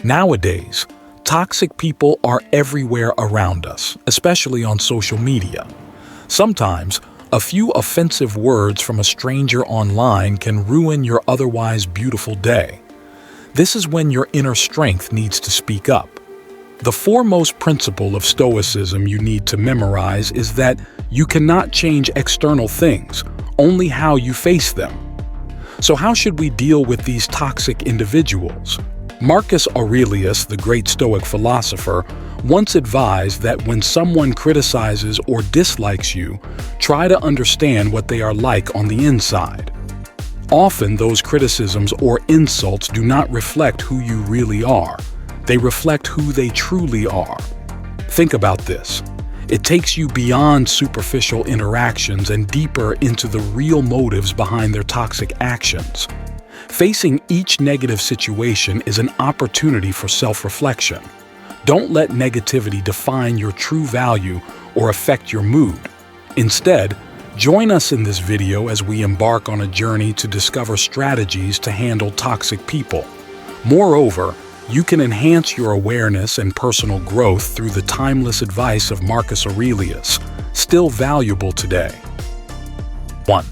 Nowadays, toxic people are everywhere around us, especially on social media. Sometimes, a few offensive words from a stranger online can ruin your otherwise beautiful day. This is when your inner strength needs to speak up. The foremost principle of Stoicism you need to memorize is that you cannot change external things, only how you face them. So how should we deal with these toxic individuals? Marcus Aurelius, the great Stoic philosopher, once advised that when someone criticizes or dislikes you, try to understand what they are like on the inside. Often those criticisms or insults do not reflect who you really are. They reflect who they truly are. Think about this. It takes you beyond superficial interactions and deeper into the real motives behind their toxic actions. Facing each negative situation is an opportunity for self-reflection. Don't let negativity define your true value or affect your mood. Instead, join us in this video as we embark on a journey to discover strategies to handle toxic people. Moreover, you can enhance your awareness and personal growth through the timeless advice of Marcus Aurelius, still valuable today. 1.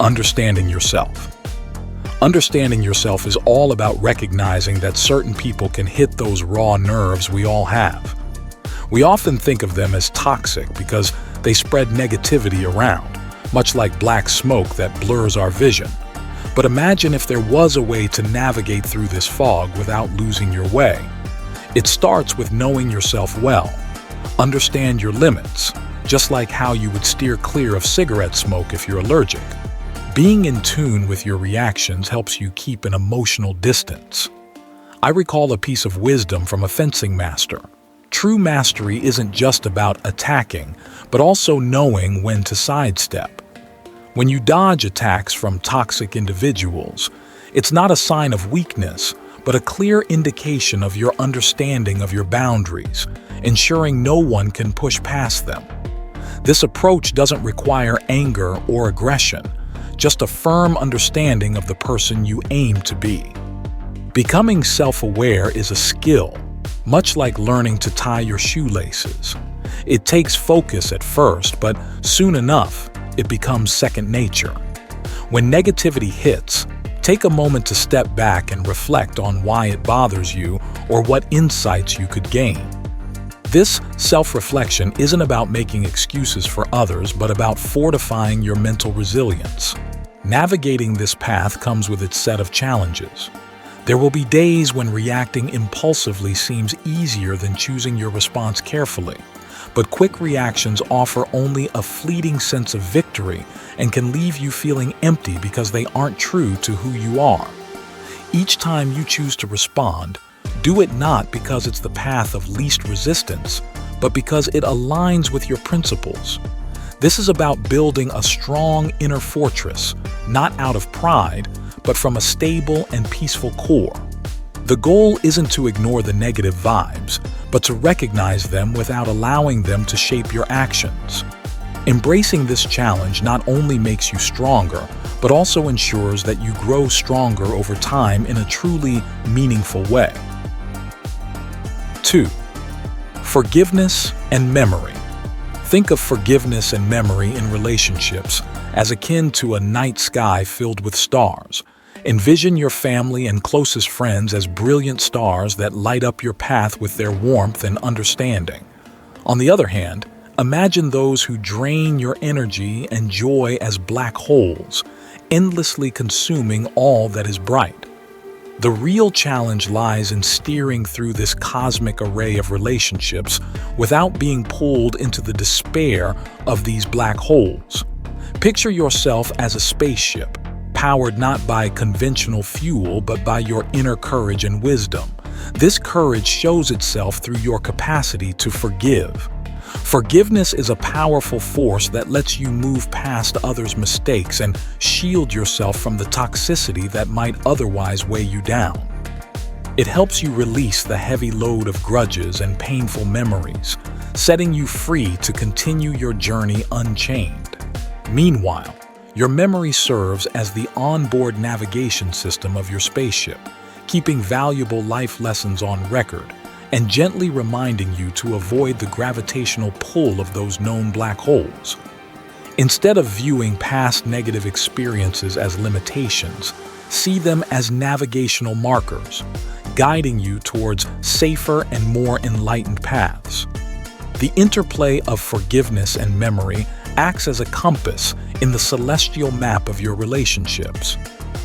Understanding yourself. Understanding yourself is all about recognizing that certain people can hit those raw nerves we all have. We often think of them as toxic because they spread negativity around, much like black smoke that blurs our vision. But imagine if there was a way to navigate through this fog without losing your way. It starts with knowing yourself well. Understand your limits, just like how you would steer clear of cigarette smoke if you're allergic. Being in tune with your reactions helps you keep an emotional distance. I recall a piece of wisdom from a fencing master. True mastery isn't just about attacking, but also knowing when to sidestep. When you dodge attacks from toxic individuals, it's not a sign of weakness, but a clear indication of your understanding of your boundaries, ensuring no one can push past them. This approach doesn't require anger or aggression, just a firm understanding of the person you aim to be. Becoming self-aware is a skill, much like learning to tie your shoelaces. It takes focus at first, but soon enough, it becomes second nature. When negativity hits, take a moment to step back and reflect on why it bothers you or what insights you could gain. This self-reflection isn't about making excuses for others, but about fortifying your mental resilience. Navigating this path comes with its set of challenges. There will be days when reacting impulsively seems easier than choosing your response carefully. But quick reactions offer only a fleeting sense of victory and can leave you feeling empty because they aren't true to who you are. Each time you choose to respond, do it not because it's the path of least resistance, but because it aligns with your principles. This is about building a strong inner fortress, not out of pride, but from a stable and peaceful core. The goal isn't to ignore the negative vibes, but to recognize them without allowing them to shape your actions. Embracing this challenge not only makes you stronger, but also ensures that you grow stronger over time in a truly meaningful way. 2. Forgiveness and memory. Think of forgiveness and memory in relationships as akin to a night sky filled with stars. Envision your family and closest friends as brilliant stars that light up your path with their warmth and understanding. On the other hand, imagine those who drain your energy and joy as black holes, endlessly consuming all that is bright. The real challenge lies in steering through this cosmic array of relationships without being pulled into the despair of these black holes. Picture yourself as a spaceship, powered not by conventional fuel but by your inner courage and wisdom. This courage shows itself through your capacity to forgive. Forgiveness is a powerful force that lets you move past others' mistakes and shield yourself from the toxicity that might otherwise weigh you down. It helps you release the heavy load of grudges and painful memories, setting you free to continue your journey unchained. Meanwhile, your memory serves as the onboard navigation system of your spaceship, keeping valuable life lessons on record and gently reminding you to avoid the gravitational pull of those known black holes. Instead of viewing past negative experiences as limitations, see them as navigational markers, guiding you towards safer and more enlightened paths. The interplay of forgiveness and memory acts as a compass in the celestial map of your relationships.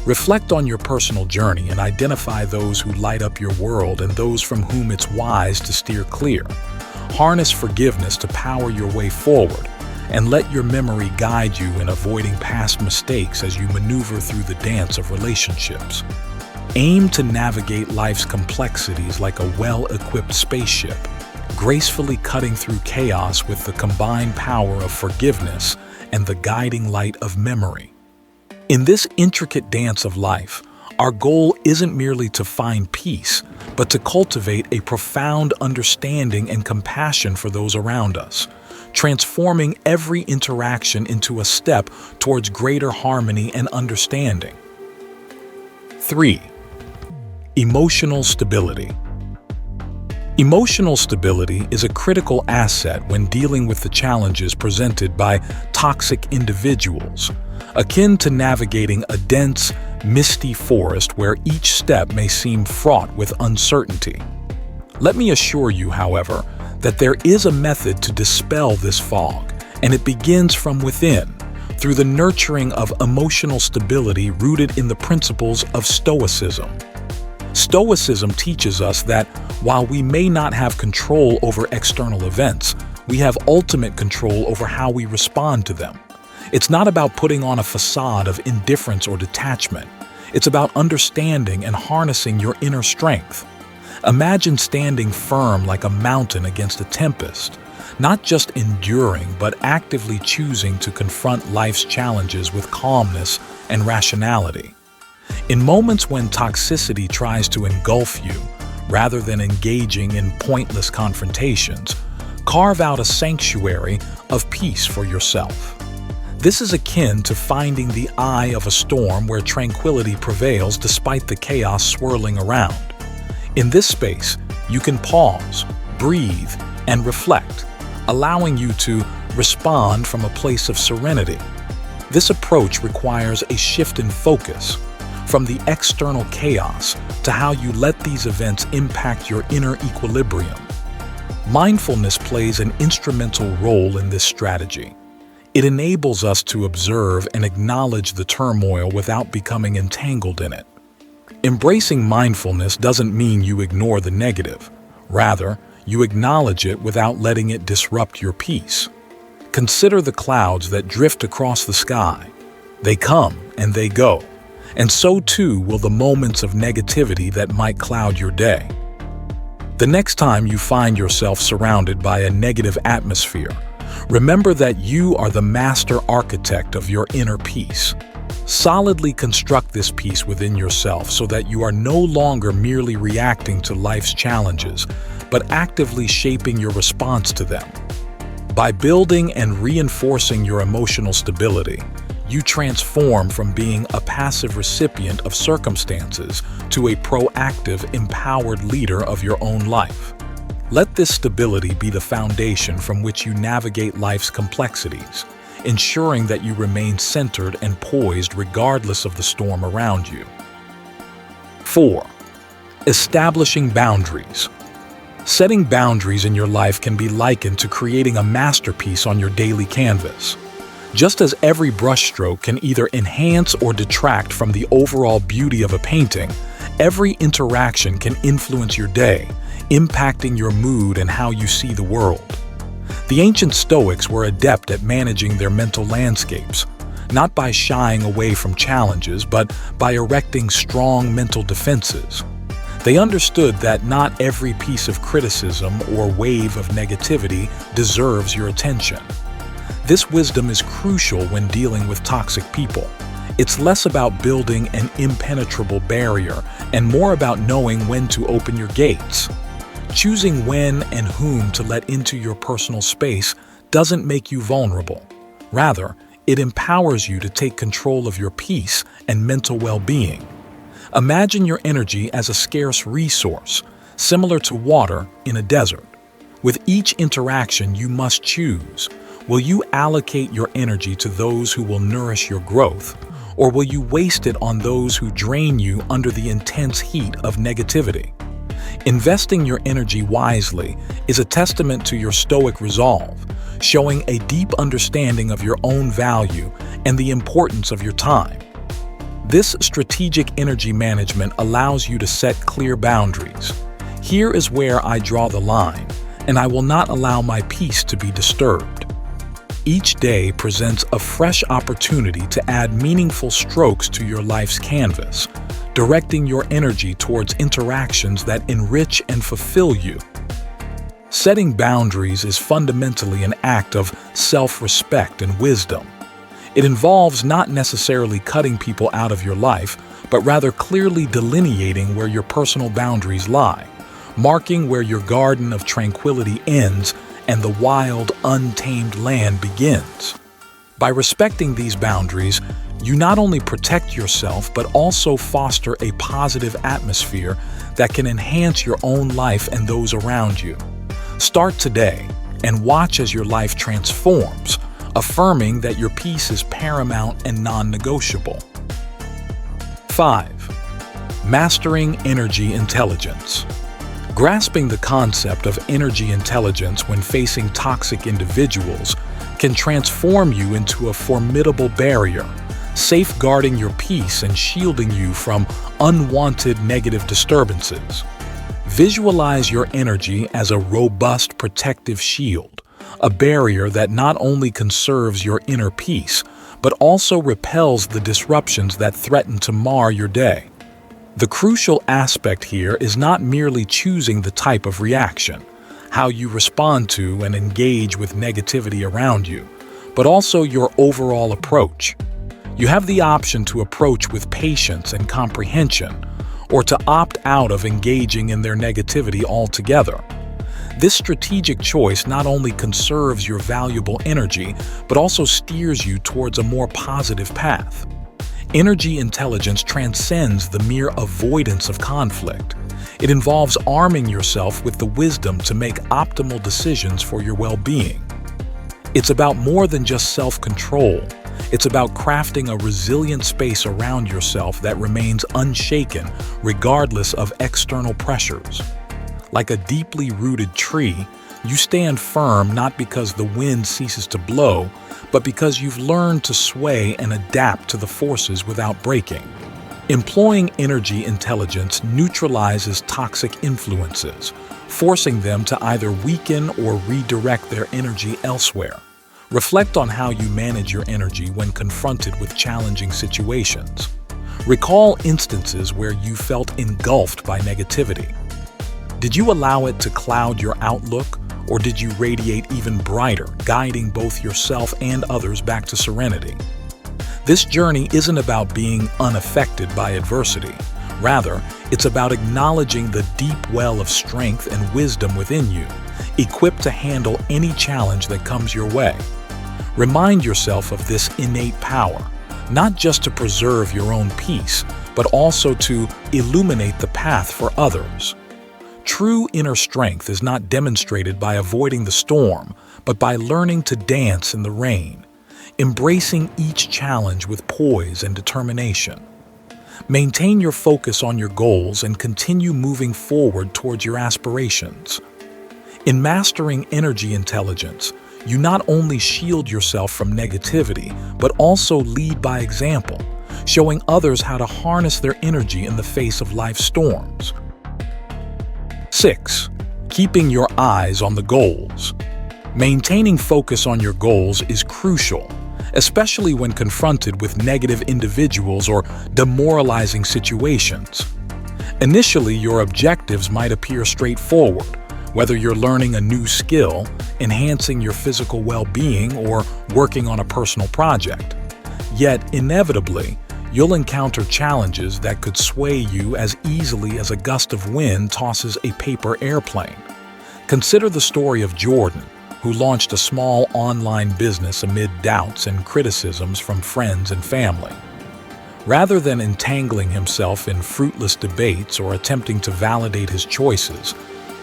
Reflect on your personal journey and identify those who light up your world and those from whom it's wise to steer clear. Harness forgiveness to power your way forward, and let your memory guide you in avoiding past mistakes as you maneuver through the dance of relationships. Aim to navigate life's complexities like a well-equipped spaceship, gracefully cutting through chaos with the combined power of forgiveness and the guiding light of memory. In this intricate dance of life, our goal isn't merely to find peace, but to cultivate a profound understanding and compassion for those around us, transforming every interaction into a step towards greater harmony and understanding. 3. Emotional stability. Emotional stability is a critical asset when dealing with the challenges presented by toxic individuals, akin to navigating a dense, misty forest where each step may seem fraught with uncertainty. Let me assure you, however, that there is a method to dispel this fog, and it begins from within, through the nurturing of emotional stability rooted in the principles of Stoicism. Stoicism teaches us that while we may not have control over external events, we have ultimate control over how we respond to them. It's not about putting on a facade of indifference or detachment. It's about understanding and harnessing your inner strength. Imagine standing firm like a mountain against a tempest, not just enduring, but actively choosing to confront life's challenges with calmness and rationality. In moments when toxicity tries to engulf you, rather than engaging in pointless confrontations, carve out a sanctuary of peace for yourself. This is akin to finding the eye of a storm where tranquility prevails despite the chaos swirling around. In this space, you can pause, breathe, and reflect, allowing you to respond from a place of serenity. This approach requires a shift in focus, from the external chaos to how you let these events impact your inner equilibrium. Mindfulness plays an instrumental role in this strategy. It enables us to observe and acknowledge the turmoil without becoming entangled in it. Embracing mindfulness doesn't mean you ignore the negative. Rather, you acknowledge it without letting it disrupt your peace. Consider the clouds that drift across the sky. They come and they go. And so too will the moments of negativity that might cloud your day. The next time you find yourself surrounded by a negative atmosphere, remember that you are the master architect of your inner peace. Solidly construct this peace within yourself so that you are no longer merely reacting to life's challenges, but actively shaping your response to them. By building and reinforcing your emotional stability, you transform from being a passive recipient of circumstances to a proactive, empowered leader of your own life. Let this stability be the foundation from which you navigate life's complexities, ensuring that you remain centered and poised regardless of the storm around you. 4. Establishing boundaries. Setting boundaries in your life can be likened to creating a masterpiece on your daily canvas. Just as every brushstroke can either enhance or detract from the overall beauty of a painting, every interaction can influence your day, impacting your mood and how you see the world. The ancient Stoics were adept at managing their mental landscapes, not by shying away from challenges, but by erecting strong mental defenses. They understood that not every piece of criticism or wave of negativity deserves your attention. This wisdom is crucial when dealing with toxic people. It's less about building an impenetrable barrier and more about knowing when to open your gates. Choosing when and whom to let into your personal space doesn't make you vulnerable. Rather, it empowers you to take control of your peace and mental well-being. Imagine your energy as a scarce resource, similar to water in a desert. With each interaction, you must choose. Will you allocate your energy to those who will nourish your growth, or will you waste it on those who drain you under the intense heat of negativity? Investing your energy wisely is a testament to your stoic resolve, showing a deep understanding of your own value and the importance of your time. This strategic energy management allows you to set clear boundaries. Here is where I draw the line, and I will not allow my peace to be disturbed. Each day presents a fresh opportunity to add meaningful strokes to your life's canvas, directing your energy towards interactions that enrich and fulfill you. Setting boundaries is fundamentally an act of self-respect and wisdom. It involves not necessarily cutting people out of your life, but rather clearly delineating where your personal boundaries lie, marking where your garden of tranquility ends and the wild, untamed land begins. By respecting these boundaries, you not only protect yourself but also foster a positive atmosphere that can enhance your own life and those around you. Start today and watch as your life transforms, affirming that your peace is paramount and non-negotiable. 5. Mastering energy intelligence. Grasping the concept of energy intelligence when facing toxic individuals can transform you into a formidable barrier, safeguarding your peace and shielding you from unwanted negative disturbances. Visualize your energy as a robust protective shield, a barrier that not only conserves your inner peace, but also repels the disruptions that threaten to mar your day. The crucial aspect here is not merely choosing the type of reaction, how you respond to and engage with negativity around you, but also your overall approach. You have the option to approach with patience and comprehension, or to opt out of engaging in their negativity altogether. This strategic choice not only conserves your valuable energy, but also steers you towards a more positive path. Energy intelligence transcends the mere avoidance of conflict. It involves arming yourself with the wisdom to make optimal decisions for your well-being. It's about more than just self-control. It's about crafting a resilient space around yourself that remains unshaken regardless of external pressures. Like a deeply rooted tree, you stand firm not because the wind ceases to blow, but because you've learned to sway and adapt to the forces without breaking. Employing energy intelligence neutralizes toxic influences, forcing them to either weaken or redirect their energy elsewhere. Reflect on how you manage your energy when confronted with challenging situations. Recall instances where you felt engulfed by negativity. Did you allow it to cloud your outlook, or did you radiate even brighter, guiding both yourself and others back to serenity? This journey isn't about being unaffected by adversity. Rather, it's about acknowledging the deep well of strength and wisdom within you, equipped to handle any challenge that comes your way. Remind yourself of this innate power, not just to preserve your own peace, but also to illuminate the path for others. True inner strength is not demonstrated by avoiding the storm, but by learning to dance in the rain, embracing each challenge with poise and determination. Maintain your focus on your goals and continue moving forward towards your aspirations. In mastering energy intelligence, you not only shield yourself from negativity, but also lead by example, showing others how to harness their energy in the face of life's storms. 6. Keeping your eyes on the goals. Maintaining focus on your goals is crucial, especially when confronted with negative individuals or demoralizing situations. Initially, your objectives might appear straightforward, whether you're learning a new skill, enhancing your physical well-being, or working on a personal project. Yet, inevitably, you'll encounter challenges that could sway you as easily as a gust of wind tosses a paper airplane. Consider the story of Jordan, who launched a small online business amid doubts and criticisms from friends and family. Rather than entangling himself in fruitless debates or attempting to validate his choices,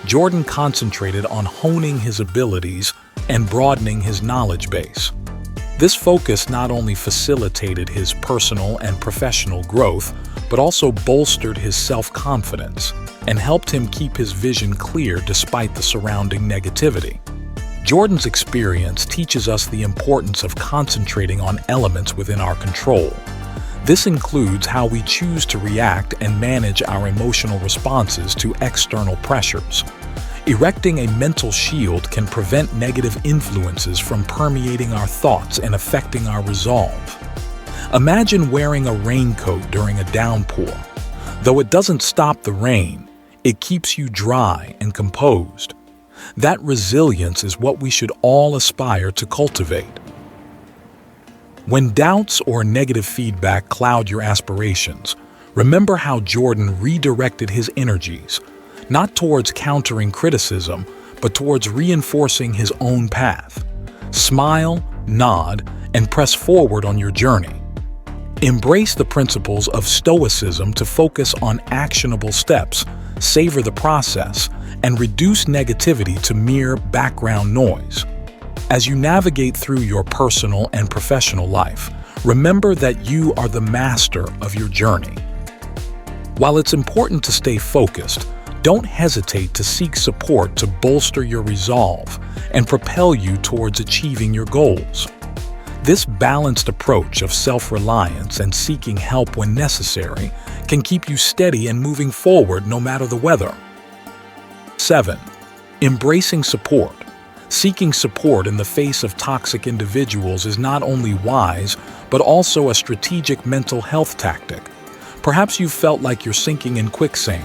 Jordan concentrated on honing his abilities and broadening his knowledge base. This focus not only facilitated his personal and professional growth, but also bolstered his self-confidence and helped him keep his vision clear despite the surrounding negativity. Jordan's experience teaches us the importance of concentrating on elements within our control. This includes how we choose to react and manage our emotional responses to external pressures. Erecting a mental shield can prevent negative influences from permeating our thoughts and affecting our resolve. Imagine wearing a raincoat during a downpour. Though it doesn't stop the rain, it keeps you dry and composed. That resilience is what we should all aspire to cultivate. When doubts or negative feedback cloud your aspirations, remember how Jordan redirected his energies, not towards countering criticism, but towards reinforcing his own path. Smile, nod, and press forward on your journey. Embrace the principles of Stoicism to focus on actionable steps, savor the process, and reduce negativity to mere background noise. As you navigate through your personal and professional life, remember that you are the master of your journey. While it's important to stay focused, don't hesitate to seek support to bolster your resolve and propel you towards achieving your goals. This balanced approach of self-reliance and seeking help when necessary can keep you steady and moving forward no matter the weather. 7. Embracing support. Seeking support in the face of toxic individuals is not only wise, but also a strategic mental health tactic. Perhaps you felt like you're sinking in quicksand,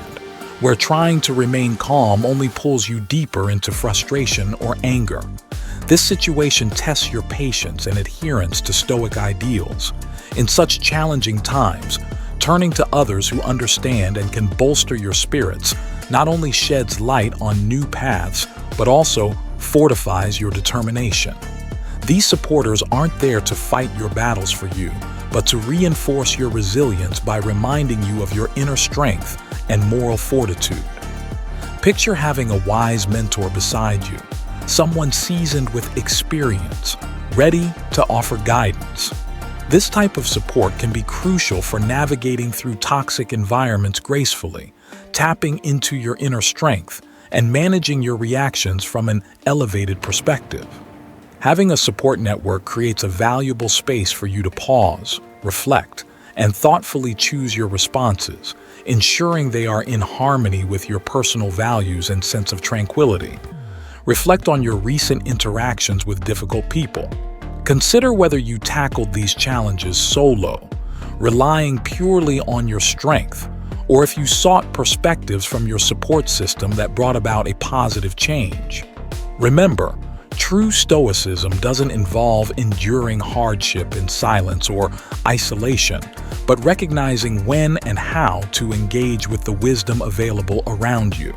where trying to remain calm only pulls you deeper into frustration or anger. This situation tests your patience and adherence to Stoic ideals. In such challenging times, turning to others who understand and can bolster your spirits not only sheds light on new paths, but also fortifies your determination. These supporters aren't there to fight your battles for you, but to reinforce your resilience by reminding you of your inner strength and moral fortitude. Picture having a wise mentor beside you, someone seasoned with experience, ready to offer guidance. This type of support can be crucial for navigating through toxic environments gracefully, tapping into your inner strength, and managing your reactions from an elevated perspective. Having a support network creates a valuable space for you to pause, reflect, and thoughtfully choose your responses, ensuring they are in harmony with your personal values and sense of tranquility. Reflect on your recent interactions with difficult people. Consider whether you tackled these challenges solo, relying purely on your strength, or if you sought perspectives from your support system that brought about a positive change. Remember, true Stoicism doesn't involve enduring hardship in silence or isolation, but recognizing when and how to engage with the wisdom available around you.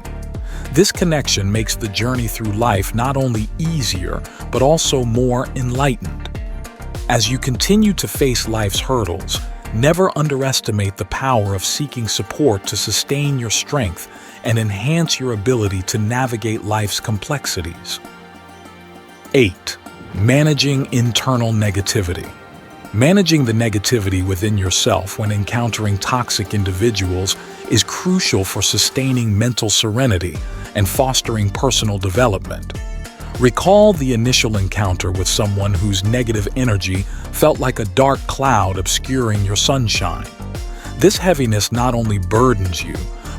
This connection makes the journey through life not only easier, but also more enlightened. As you continue to face life's hurdles, never underestimate the power of seeking support to sustain your strength and enhance your ability to navigate life's complexities. 8. Managing internal negativity. Managing the negativity within yourself when encountering toxic individuals is crucial for sustaining mental serenity and fostering personal development. Recall the initial encounter with someone whose negative energy felt like a dark cloud obscuring your sunshine. This heaviness not only burdens you,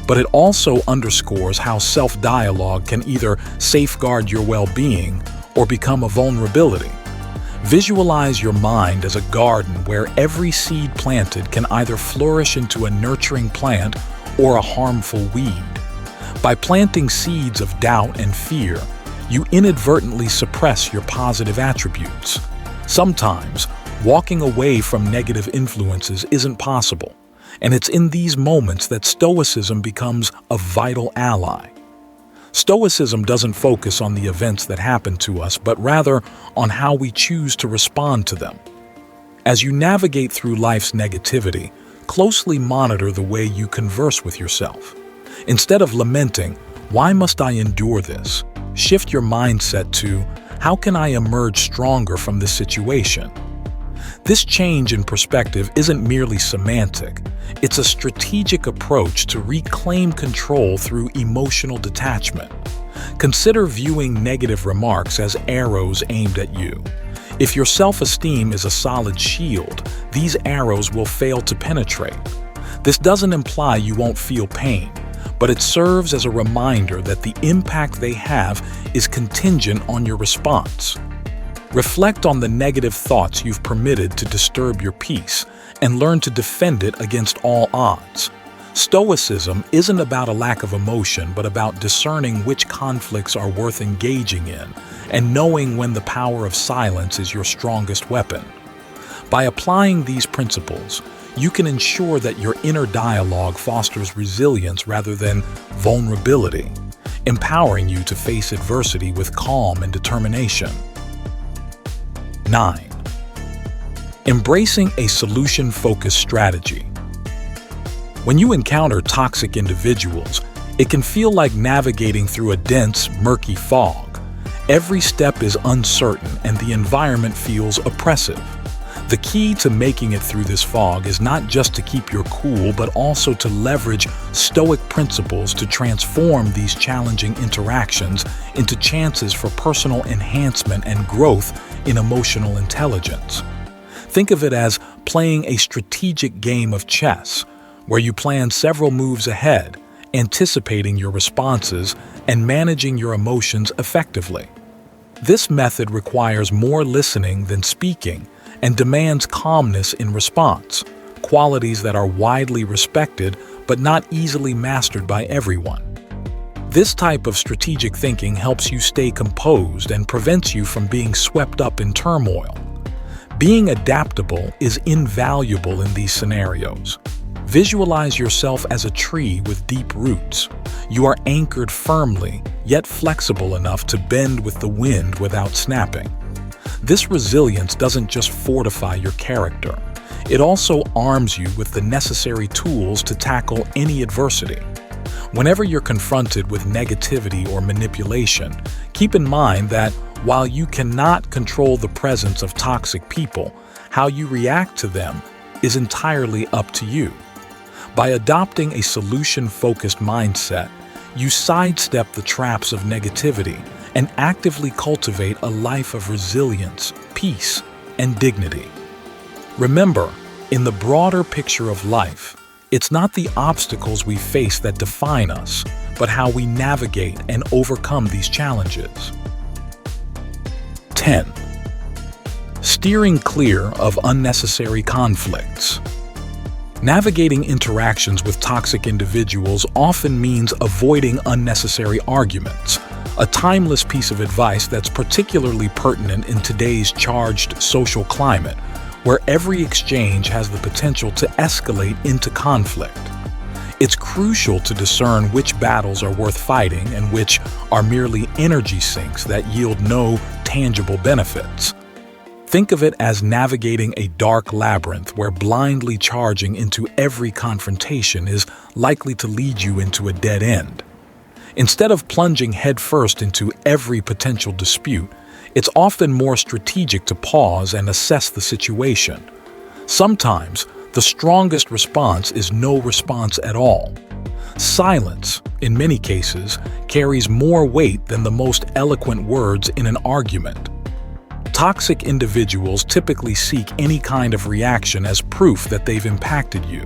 but it also underscores how self-dialogue can either safeguard your well-being or become a vulnerability. Visualize your mind as a garden where every seed planted can either flourish into a nurturing plant or a harmful weed. By planting seeds of doubt and fear, you inadvertently suppress your positive attributes. Sometimes, walking away from negative influences isn't possible, and it's in these moments that Stoicism becomes a vital ally. Stoicism doesn't focus on the events that happen to us, but rather on how we choose to respond to them. As you navigate through life's negativity, closely monitor the way you converse with yourself. Instead of lamenting, "Why must I endure this?" shift your mindset to, "How can I emerge stronger from this situation?" This change in perspective isn't merely semantic. It's a strategic approach to reclaim control through emotional detachment. Consider viewing negative remarks as arrows aimed at you. If your self-esteem is a solid shield, these arrows will fail to penetrate. This doesn't imply you won't feel pain, but it serves as a reminder that the impact they have is contingent on your response. Reflect on the negative thoughts you've permitted to disturb your peace and learn to defend it against all odds. Stoicism isn't about a lack of emotion, but about discerning which conflicts are worth engaging in and knowing when the power of silence is your strongest weapon. By applying these principles, you can ensure that your inner dialogue fosters resilience rather than vulnerability, empowering you to face adversity with calm and determination. 9. Embracing a solution-focused strategy. When you encounter toxic individuals, it can feel like navigating through a dense, murky fog. Every step is uncertain and the environment feels oppressive. The key to making it through this fog is not just to keep your cool, but also to leverage Stoic principles to transform these challenging interactions into chances for personal enhancement and growth in emotional intelligence. Think of it as playing a strategic game of chess, where you plan several moves ahead, anticipating your responses and managing your emotions effectively. This method requires more listening than speaking and demands calmness in response, qualities that are widely respected but not easily mastered by everyone. This type of strategic thinking helps you stay composed and prevents you from being swept up in turmoil. Being adaptable is invaluable in these scenarios. Visualize yourself as a tree with deep roots. You are anchored firmly, yet flexible enough to bend with the wind without snapping. This resilience doesn't just fortify your character, it also arms you with the necessary tools to tackle any adversity. Whenever you're confronted with negativity or manipulation, keep in mind that while you cannot control the presence of toxic people, how you react to them is entirely up to you. By adopting a solution-focused mindset, you sidestep the traps of negativity and actively cultivate a life of resilience, peace, and dignity. Remember, in the broader picture of life, it's not the obstacles we face that define us, but how we navigate and overcome these challenges. 10. Steering clear of unnecessary conflicts. Navigating interactions with toxic individuals often means avoiding unnecessary arguments, a timeless piece of advice that's particularly pertinent in today's charged social climate, where every exchange has the potential to escalate into conflict. It's crucial to discern which battles are worth fighting and which are merely energy sinks that yield no tangible benefits. Think of it as navigating a dark labyrinth where blindly charging into every confrontation is likely to lead you into a dead end. Instead of plunging headfirst into every potential dispute, it's often more strategic to pause and assess the situation. Sometimes, the strongest response is no response at all. Silence, in many cases, carries more weight than the most eloquent words in an argument. Toxic individuals typically seek any kind of reaction as proof that they've impacted you.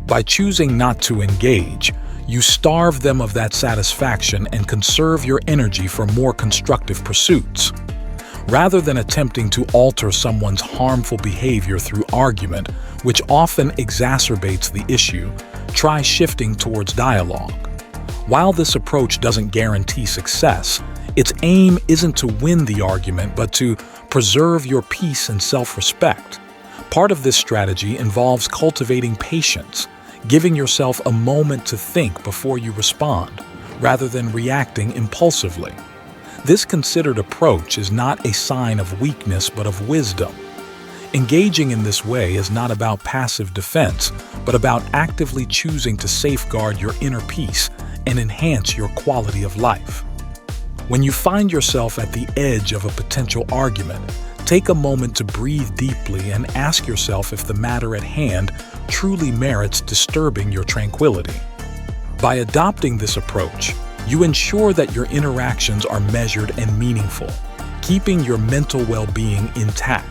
By choosing not to engage, you starve them of that satisfaction and conserve your energy for more constructive pursuits. Rather than attempting to alter someone's harmful behavior through argument, which often exacerbates the issue, try shifting towards dialogue. While this approach doesn't guarantee success, its aim isn't to win the argument but to preserve your peace and self-respect. Part of this strategy involves cultivating patience, giving yourself a moment to think before you respond, rather than reacting impulsively. This considered approach is not a sign of weakness but of wisdom. Engaging in this way is not about passive defense, but about actively choosing to safeguard your inner peace and enhance your quality of life. When you find yourself at the edge of a potential argument, take a moment to breathe deeply and ask yourself if the matter at hand truly merits disturbing your tranquility. By adopting this approach, you ensure that your interactions are measured and meaningful, keeping your mental well-being intact.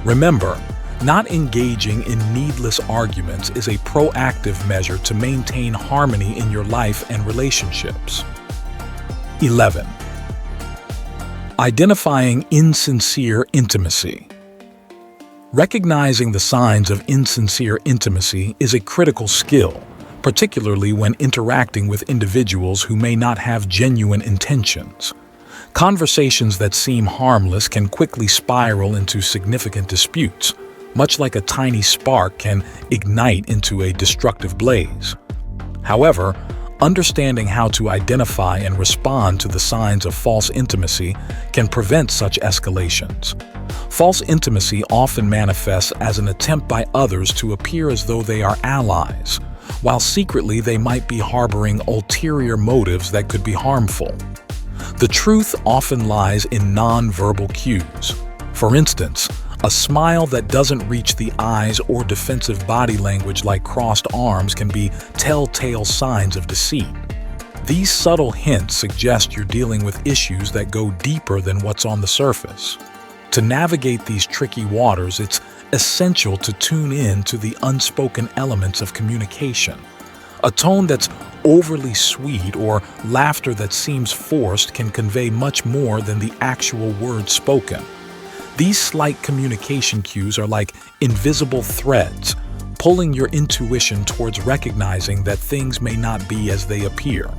Remember, not engaging in needless arguments is a proactive measure to maintain harmony in your life and relationships. 11. Identifying insincere intimacy. Recognizing the signs of insincere intimacy is a critical skill, particularly when interacting with individuals who may not have genuine intentions. Conversations that seem harmless can quickly spiral into significant disputes, much like a tiny spark can ignite into a destructive blaze. However, understanding how to identify and respond to the signs of false intimacy can prevent such escalations. False intimacy often manifests as an attempt by others to appear as though they are allies, while secretly they might be harboring ulterior motives that could be harmful. The truth often lies in non-verbal cues. For instance, a smile that doesn't reach the eyes or defensive body language like crossed arms can be telltale signs of deceit. These subtle hints suggest you're dealing with issues that go deeper than what's on the surface. To navigate these tricky waters, it's essential to tune in to the unspoken elements of communication. A tone that's overly sweet or laughter that seems forced can convey much more than the actual words spoken. These slight communication cues are like invisible threads, pulling your intuition towards recognizing that things may not be as they appear.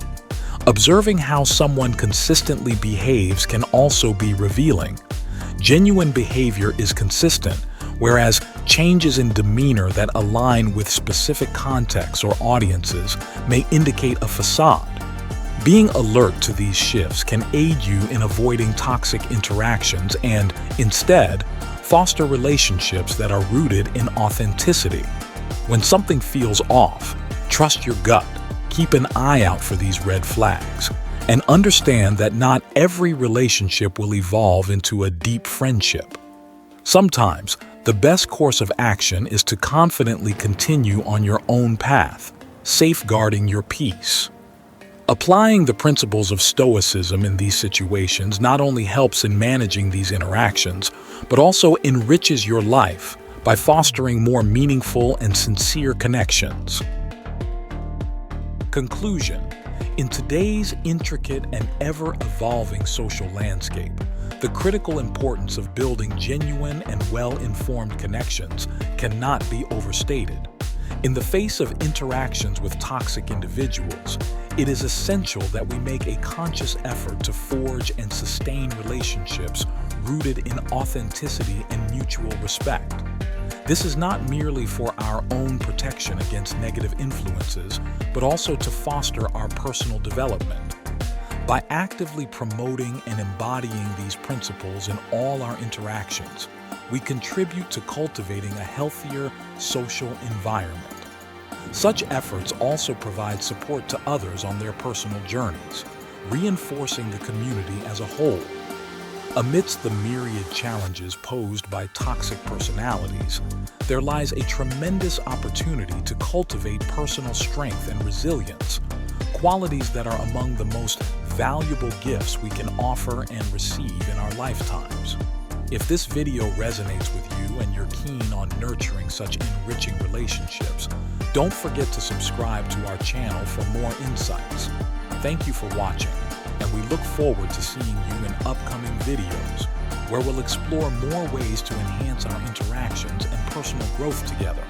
Observing how someone consistently behaves can also be revealing. Genuine behavior is consistent, whereas changes in demeanor that align with specific contexts or audiences may indicate a facade. Being alert to these shifts can aid you in avoiding toxic interactions and, instead, foster relationships that are rooted in authenticity. When something feels off, trust your gut, keep an eye out for these red flags, and understand that not every relationship will evolve into a deep friendship. Sometimes, the best course of action is to confidently continue on your own path, safeguarding your peace. Applying the principles of Stoicism in these situations not only helps in managing these interactions, but also enriches your life by fostering more meaningful and sincere connections. Conclusion: in today's intricate and ever-evolving social landscape, the critical importance of building genuine and well-informed connections cannot be overstated. In the face of interactions with toxic individuals, it is essential that we make a conscious effort to forge and sustain relationships rooted in authenticity and mutual respect. This is not merely for our own protection against negative influences, but also to foster our personal development. By actively promoting and embodying these principles in all our interactions, we contribute to cultivating a healthier social environment. Such efforts also provide support to others on their personal journeys, reinforcing the community as a whole. Amidst the myriad challenges posed by toxic personalities, there lies a tremendous opportunity to cultivate personal strength and resilience, qualities that are among the most valuable gifts we can offer and receive in our lifetimes. If this video resonates with you and you're keen on nurturing such enriching relationships, don't forget to subscribe to our channel for more insights. Thank you for watching, and we look forward to seeing you in upcoming videos, where we'll explore more ways to enhance our interactions and personal growth together.